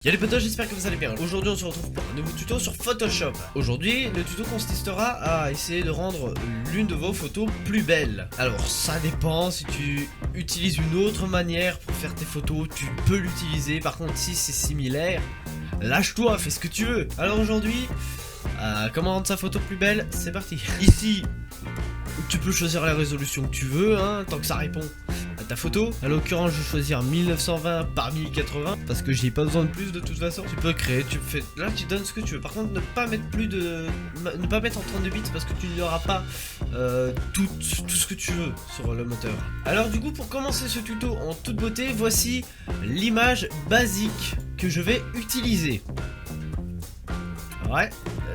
Y'a les potos, j'espère que vous allez bien. Aujourd'hui on se retrouve pour un nouveau tuto sur Photoshop. Aujourd'hui le tuto consistera à essayer de rendre l'une de vos photos plus belle. Alors ça dépend, si tu utilises une autre manière pour faire tes photos, tu peux l'utiliser. Par contre si c'est similaire, lâche-toi, fais ce que tu veux. Alors aujourd'hui, comment rendre sa photo plus belle, c'est parti. Ici, tu peux choisir la résolution que tu veux, hein, tant que ça répond à ta photo. À l'occurrence, je vais choisir 1920 par 1080 parce que j'ai pas besoin de plus de toute façon. Tu peux créer, tu fais, là tu donnes ce que tu veux. Par contre, ne pas mettre en 32 bits parce que tu n'auras pas tout ce que tu veux sur le moteur. Alors du coup, pour commencer ce tuto en toute beauté, voici l'image basique que je vais utiliser. Ouais,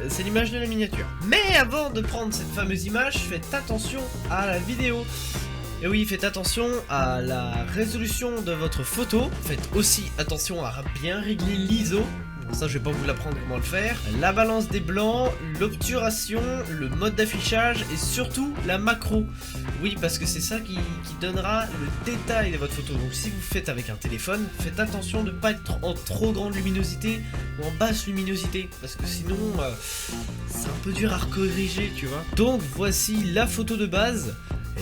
c'est l'image de la miniature. Mais avant de prendre cette fameuse image, faites attention à la vidéo. Et oui, faites attention à la résolution de votre photo. Faites aussi attention à bien régler l'ISO. Bon, ça, je vais pas vous l'apprendre comment le faire. La balance des blancs, l'obturation, le mode d'affichage et surtout la macro. Oui, parce que c'est ça qui donnera le détail de votre photo. Donc si vous faites avec un téléphone, faites attention de ne pas être en trop grande luminosité ou en basse luminosité. Parce que sinon, c'est un peu dur à corriger, tu vois. Donc voici la photo de base.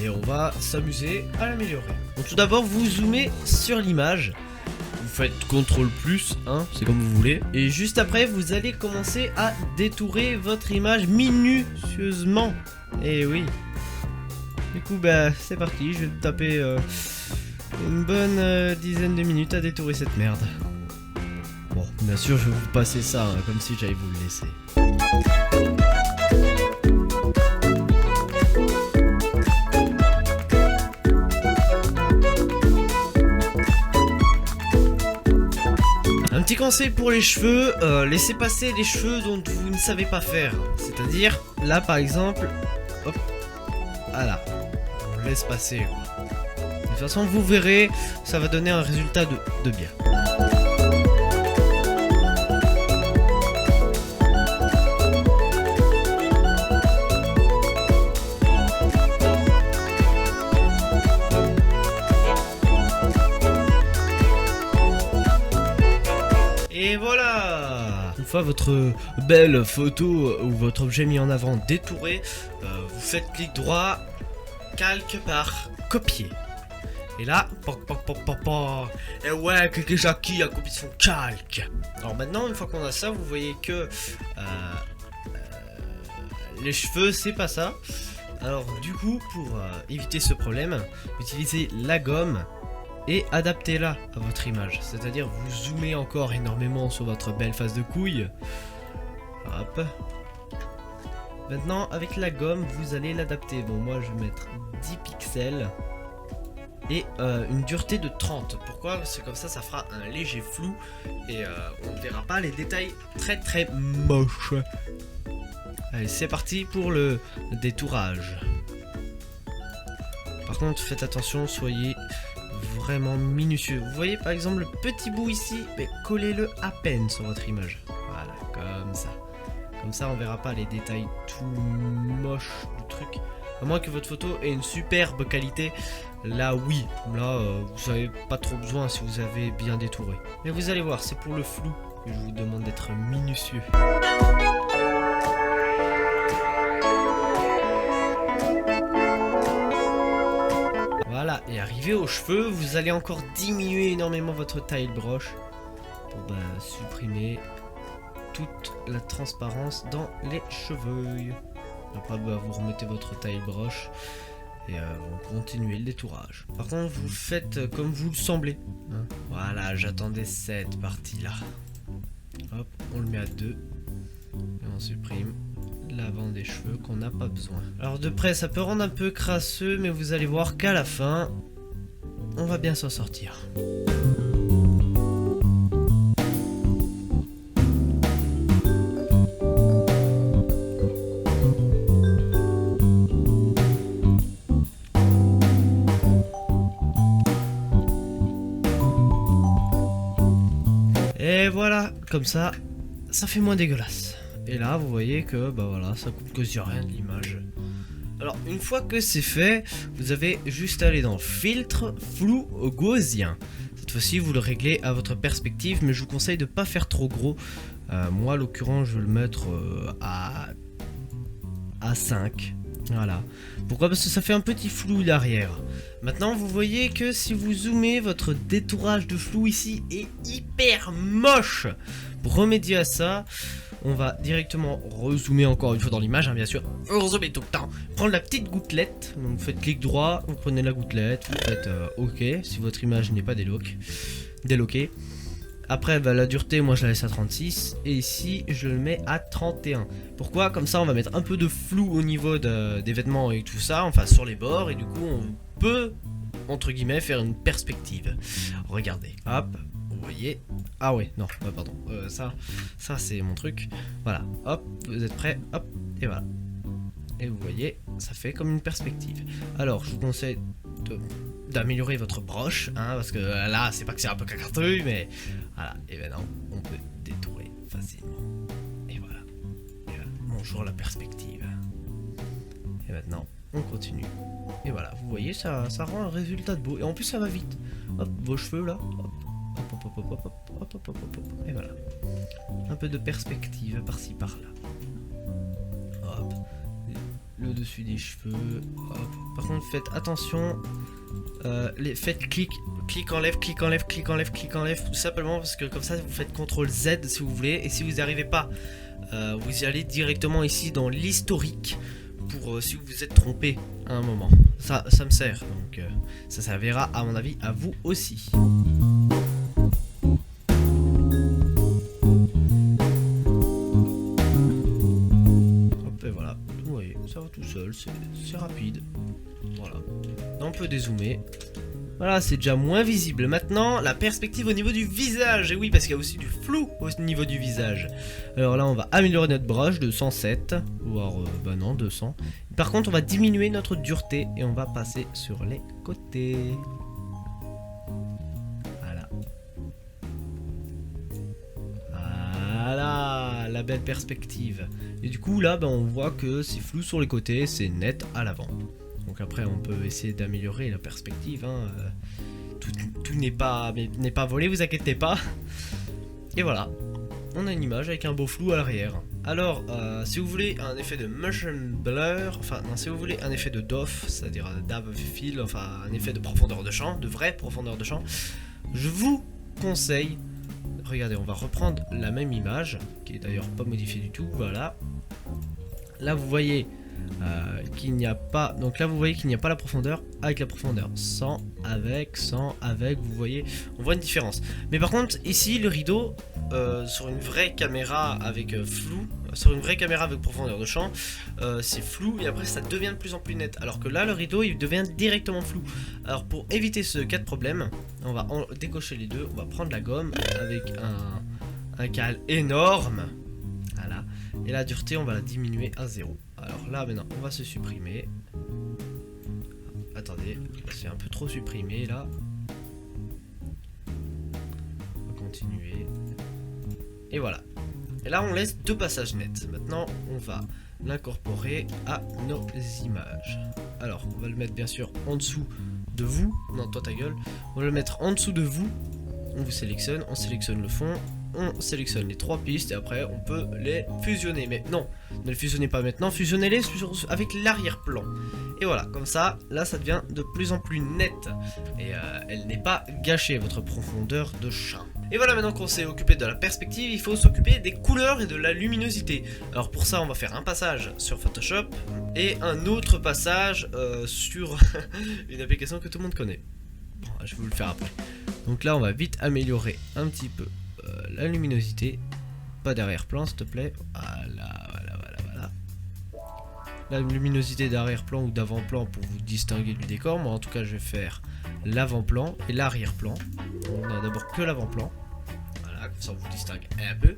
Et on va s'amuser à l'améliorer. Donc tout d'abord, vous zoomez sur l'image. Vous faites CTRL+, hein, c'est comme vous voulez. Et juste après, vous allez commencer à détourer votre image minutieusement. Et oui. Du coup, bah, c'est parti. Je vais taper une bonne dizaine de minutes à détourer cette merde. Bon, bien sûr, je vais vous passer ça, hein, comme si j'allais vous le laisser. Un petit conseil pour les cheveux, laissez passer les cheveux dont vous ne savez pas faire. C'est-à-dire, là par exemple, hop, voilà, on laisse passer. De toute façon, vous verrez, ça va donner un résultat de bien. Et voilà! Une fois votre belle photo ou votre objet mis en avant détouré, vous faites clic droit, calque par copier. Et là, et ouais, qui a copié son calque. Alors maintenant, une fois qu'on a ça, vous voyez que les cheveux, c'est pas ça. Alors du coup, pour éviter ce problème, utilisez la gomme et adaptez-la à votre image. C'est-à-dire vous zoomez encore énormément sur votre belle face de couille. Hop. Maintenant avec la gomme vous allez l'adapter. Bon, moi je vais mettre 10 pixels et une dureté de 30. Pourquoi? Parce que comme ça fera un léger flou et on ne verra pas les détails très moches. Allez, c'est parti pour le détourage. Par contre faites attention, soyez vraiment minutieux. Vous voyez par exemple le petit bout ici, mais collez-le à peine sur votre image. Voilà, comme ça. Comme ça on verra pas les détails tout moches du truc. À moins que votre photo ait une superbe qualité. Là oui, là vous avez pas trop besoin si vous avez bien détouré. Mais vous allez voir, c'est pour le flou que je vous demande d'être minutieux. Voilà, et arrivé aux cheveux, vous allez encore diminuer énormément votre taille de broche pour supprimer toute la transparence dans les cheveux. Après, vous remettez votre taille de broche et vous continuez le détourage. Par contre, vous faites comme vous le semblez. Hein. Voilà, j'attendais cette partie-là. Hop, on le met à 2 et on supprime l'avant des cheveux qu'on n'a pas besoin. Alors de près ça peut rendre un peu crasseux, mais vous allez voir qu'à la fin on va bien s'en sortir. Et voilà, comme ça fait moins dégueulasse. Et là vous voyez que bah voilà, ça coupe quasi rien de l'image. Alors une fois que c'est fait, vous avez juste à aller dans filtre flou gaussien. Cette fois-ci, vous le réglez à votre perspective, mais je vous conseille de ne pas faire trop gros. Moi, à l'occurrence, je vais le mettre à 5. Voilà. Pourquoi? Parce que ça fait un petit flou derrière. Maintenant, vous voyez que si vous zoomez, votre détourage de flou ici est hyper moche. Pour remédier à ça, on va directement rezoomer encore une fois dans l'image, hein, bien sûr. Rezoomer tout le temps. Prendre la petite gouttelette. Donc, vous faites clic droit, vous prenez la gouttelette, vous faites OK si votre image n'est pas déloquée. Après, bah, la dureté, moi je la laisse à 36. Et ici, je le mets à 31. Pourquoi? Comme ça, on va mettre un peu de flou au niveau des vêtements et tout ça. Enfin, sur les bords. Et du coup, on peut, entre guillemets, faire une perspective. Regardez. Hop. Vous voyez. Ah ouais, non, pardon. Ça c'est mon truc. Voilà. Hop. Vous êtes prêts? Hop. Et voilà. Et vous voyez, ça fait comme une perspective. Alors, je vous conseille d'améliorer votre broche, hein, parce que là, c'est pas que c'est un peu cacartouille, mais voilà. Et maintenant, on peut détourer facilement. Et voilà. Bonjour la perspective. Et maintenant, on continue. Et voilà, vous voyez, ça rend un résultat de beau. Et en plus, ça va vite. Hop, vos cheveux là. Hop. Et voilà. Un peu de perspective par-ci par-là. Hop. Le dessus des cheveux. Hop. Par contre, faites attention. Faites clic enlève, tout simplement parce que comme ça vous faites CTRL Z si vous voulez, et si vous n'y arrivez pas, vous y allez directement ici dans l'historique pour si vous vous êtes trompé à un moment. Ça me sert, donc ça servira à mon avis à vous aussi. Hop, et voilà, vous voyez, ça va tout seul, c'est rapide. Voilà, on peut dézoomer. Voilà, c'est déjà moins visible. Maintenant, la perspective au niveau du visage. Et oui, parce qu'il y a aussi du flou au niveau du visage. Alors là, on va améliorer notre broche de 107. Voire, bah non, 200. Par contre, on va diminuer notre dureté. Et on va passer sur les côtés. Voilà. Voilà, la belle perspective. Et du coup, là, bah, on voit que c'est flou sur les côtés, c'est net à l'avant. Donc après on peut essayer d'améliorer la perspective, hein. Tout n'est pas volé, vous inquiétez pas. Et voilà, on a une image avec un beau flou à l'arrière. Alors si vous voulez un effet de motion blur, enfin non, si vous voulez un effet de DOF, c'est-à-dire dab fill, enfin un effet de profondeur de champ, de vraie profondeur de champ, je vous conseille, regardez, on va reprendre la même image, qui est d'ailleurs pas modifiée du tout, voilà. Là vous voyez qu'il n'y a pas, donc là vous voyez qu'il n'y a pas la profondeur avec la profondeur, sans, avec, vous voyez, on voit une différence. Mais par contre ici le rideau sur une vraie caméra avec flou, sur une vraie caméra avec profondeur de champ, c'est flou et après ça devient de plus en plus net, alors que là le rideau il devient directement flou. Alors pour éviter ce cas de problème, on va décocher les deux, on va prendre la gomme avec un cal énorme, voilà, et la dureté on va la diminuer à 0. Alors là maintenant on va se supprimer. Attendez, c'est un peu trop supprimé là. On va continuer. Et voilà. Et là on laisse deux passages nets. Maintenant on va l'incorporer à nos images. Alors on va le mettre bien sûr en dessous de vous. Non, toi ta gueule. On va le mettre en dessous de vous. On vous sélectionne, on sélectionne le fond. On sélectionne les trois pistes et après on peut les fusionner. Mais non, ne les fusionnez pas maintenant, fusionnez-les avec l'arrière-plan. Et voilà, comme ça, là ça devient de plus en plus net. Et elle n'est pas gâchée, votre profondeur de champ. Et voilà, maintenant qu'on s'est occupé de la perspective, il faut s'occuper des couleurs et de la luminosité. Alors pour ça, on va faire un passage sur Photoshop et un autre passage sur une application que tout le monde connaît. Bon, je vais vous le faire après. Donc là, on va vite améliorer un petit peu la luminosité, pas d'arrière-plan s'il te plaît, voilà. La luminosité d'arrière-plan ou d'avant-plan pour vous distinguer du décor. Moi en tout cas je vais faire l'avant-plan et l'arrière-plan. On a d'abord que l'avant-plan, voilà, comme ça vous distingue un peu.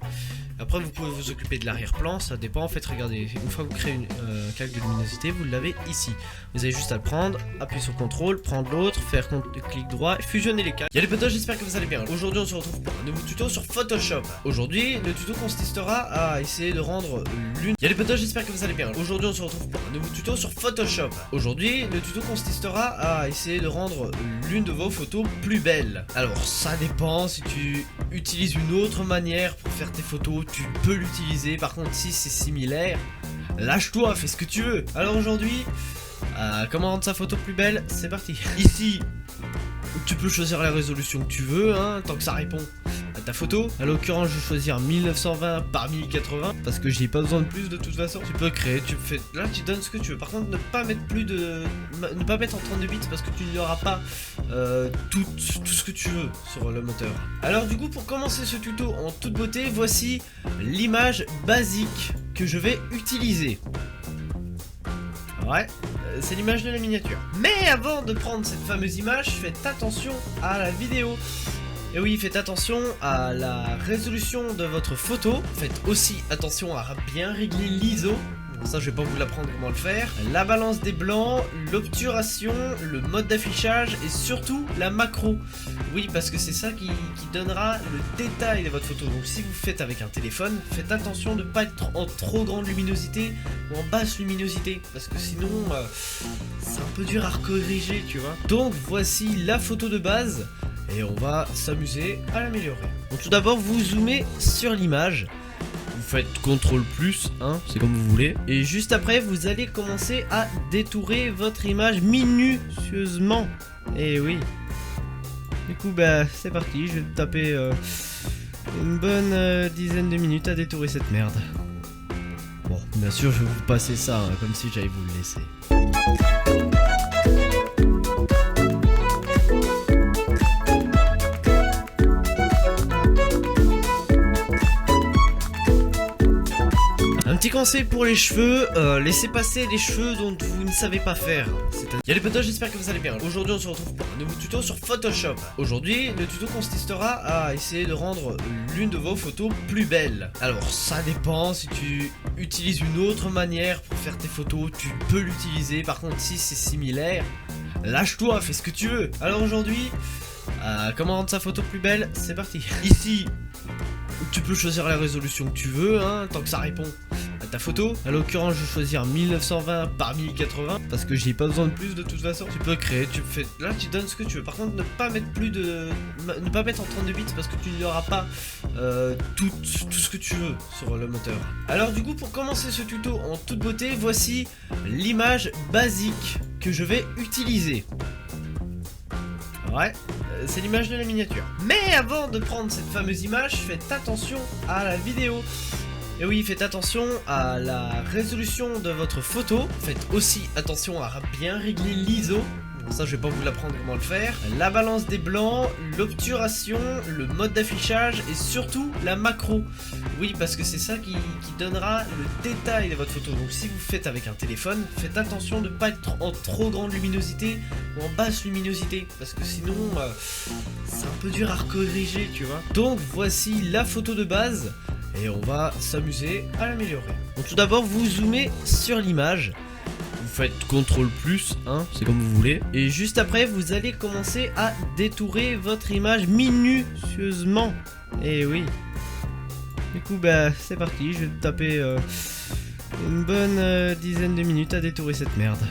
Après vous pouvez vous occuper de l'arrière-plan, ça dépend en fait. Regardez, une fois que vous créez un calque de luminosité, vous l'avez ici. Vous avez juste à le prendre, appuyer sur CTRL, prendre l'autre, faire clic droit, fusionner les calques. Y'a les potos, j'espère que vous allez bien. Aujourd'hui on se retrouve pour un nouveau tuto sur Photoshop. Aujourd'hui le tuto consistera à essayer de rendre l'une... Y'a les potos, j'espère que vous allez bien. Aujourd'hui on se retrouve pour un nouveau tuto sur Photoshop. Aujourd'hui le tuto consistera à essayer de rendre l'une de vos photos plus belle. Alors ça dépend, si tu utilises une autre manière pour faire tes photos, tu peux l'utiliser. Par contre si c'est similaire, lâche-toi, fais ce que tu veux. Alors aujourd'hui, comment rendre sa photo plus belle? C'est parti. Ici, tu peux choisir la résolution que tu veux, hein, tant que ça répond à ta photo. À l'occurrence, je vais choisir 1920 par 1080 parce que j'ai pas besoin de plus de toute façon. Tu peux créer, tu fais, là tu donnes ce que tu veux. Par contre, ne pas mettre en 32 bits parce que tu n'auras pas tout ce que tu veux sur le moteur. Alors du coup, pour commencer ce tuto en toute beauté, voici l'image basique que je vais utiliser. Ouais, c'est l'image de la miniature. Mais avant de prendre cette fameuse image, faites attention à la vidéo. Et oui, faites attention à la résolution de votre photo. Faites aussi attention à bien régler l'ISO. Bon, ça, je vais pas vous l'apprendre comment le faire. La balance des blancs, l'obturation, le mode d'affichage et surtout la macro. Oui, parce que c'est ça qui donnera le détail de votre photo. Donc si vous faites avec un téléphone, faites attention de ne pas être en trop grande luminosité ou en basse luminosité. Parce que sinon, c'est un peu dur à corriger, tu vois. Donc voici la photo de base. Et on va s'amuser à l'améliorer. Donc tout d'abord, vous zoomez sur l'image. Vous faites CTRL+, hein, c'est comme vous voulez. Et juste après, vous allez commencer à détourer votre image minutieusement. Et oui. Du coup, bah, c'est parti. Je vais taper une bonne dizaine de minutes à détourer cette merde. Bon, bien sûr, je vais vous passer ça, hein, comme si j'allais vous le laisser. Un petit conseil pour les cheveux, laissez passer les cheveux dont vous ne savez pas faire. Y'a les potos, j'espère que vous allez bien. Aujourd'hui on se retrouve pour un nouveau tuto sur Photoshop. Aujourd'hui le tuto consistera à essayer de rendre l'une de vos photos plus belle. Alors ça dépend, si tu utilises une autre manière pour faire tes photos, tu peux l'utiliser. Par contre si c'est similaire, lâche-toi, fais ce que tu veux. Alors aujourd'hui, comment rendre sa photo plus belle? C'est parti. Ici, tu peux choisir la résolution que tu veux, hein, tant que ça répond à ta photo. À l'occurrence, je vais choisir 1920 par 1080 parce que j'ai pas besoin de plus de toute façon. Tu peux créer, tu fais, là tu donnes ce que tu veux. Par contre, ne pas mettre en 32 bits parce que tu n'auras pas tout ce que tu veux sur le moteur. Alors du coup, pour commencer ce tuto en toute beauté, voici l'image basique que je vais utiliser. Ouais, c'est l'image de la miniature. Mais avant de prendre cette fameuse image, faites attention à la vidéo. Et oui, faites attention à la résolution de votre photo. Faites aussi attention à bien régler l'ISO. Bon, ça, je vais pas vous l'apprendre comment le faire. La balance des blancs, l'obturation, le mode d'affichage et surtout la macro. Oui, parce que c'est ça qui donnera le détail de votre photo. Donc si vous faites avec un téléphone, faites attention de ne pas être en trop grande luminosité ou en basse luminosité. Parce que sinon, c'est un peu dur à corriger, tu vois. Donc voici la photo de base. Et on va s'amuser à l'améliorer. Donc tout d'abord, vous zoomez sur l'image. Vous faites CTRL+, hein, c'est comme vous voulez. Et juste après, vous allez commencer à détourer votre image minutieusement. Et oui. Du coup, bah, c'est parti. Je vais taper une bonne dizaine de minutes à détourer cette merde.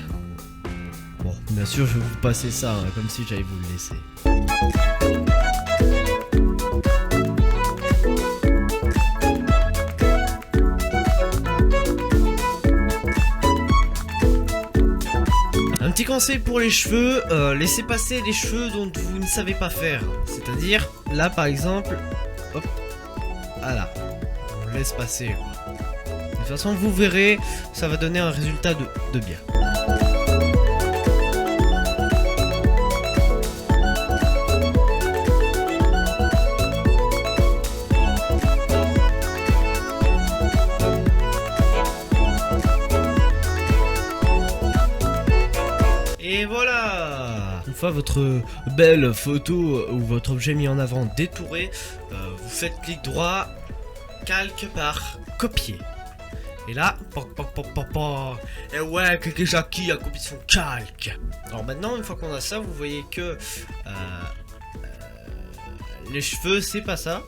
Bon, bien sûr, je vais vous passer ça, hein, comme si j'allais vous le laisser. Un petit conseil pour les cheveux, laissez passer les cheveux dont vous ne savez pas faire. C'est-à-dire, là par exemple, hop, voilà, on laisse passer. De toute façon, vous verrez, ça va donner un résultat de bien. Et voilà. Une fois votre belle photo ou votre objet mis en avant détouré, vous faites clic droit, calque par copier. Et là, et ouais, Jackie a copié son calque. Alors maintenant, une fois qu'on a ça, vous voyez que les cheveux, c'est pas ça.